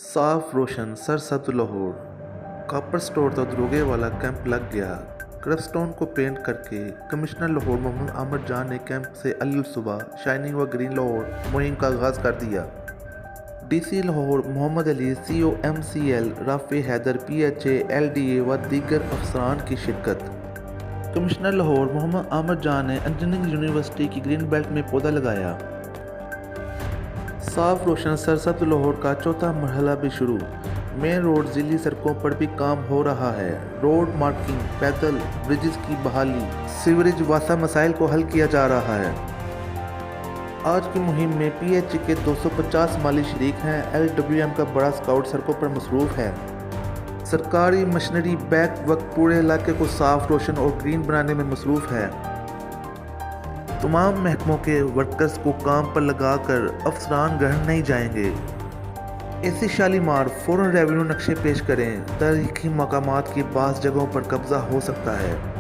साफ रोशन सरसब्ज Lahore. Copper store तो दरोगे वाला कैंप लग गया। क्रैफस्टोन को पेंट करके कमिश्नर लाहौर मोहम्मद आमिर जान ने कैंप से अल सुबह शाइनिंग व ग्रीन लाहौर मुहिम का आगाज़ कर दिया। DC Lahore Mohammad Ali, CO MCL Rafi Haider, PHA, LDA व दीगर अफसरान की शिरकत। कमिश्नर लाहौर मोहम्मद आमिर जान ने इंजीनियरिंग यूनिवर्सिटी की ग्रीन बेल्ट में पौधा लगाया। साफ रोशन सरसब्ज लाहौर का चौथा मरहला भी शुरू। मेन रोड जिली सड़कों पर भी काम हो रहा है। रोड मार्किंग, पैदल ब्रिजेस की बहाली, सीवरेज वासा मसाइल को हल किया जा रहा है। आज की मुहिम में PHA के 250 माली शरीक हैं। LWM का बड़ा स्काउट सड़कों पर मसरूफ़ है। सरकारी मशीनरी बैक वक्त पूरे इलाके को साफ रोशन और ग्रीन बनाने में मसरूफ़ है। तमाम महकमों के वर्कर्स को काम पर लगाकर अफसरान घर नहीं जाएंगे। ऐसी शालीमार फ़ौरन रेवेन्यू नक्शे पेश करें। तारीखी मकामात की बाज़ जगहों पर कब्ज़ा हो सकता है।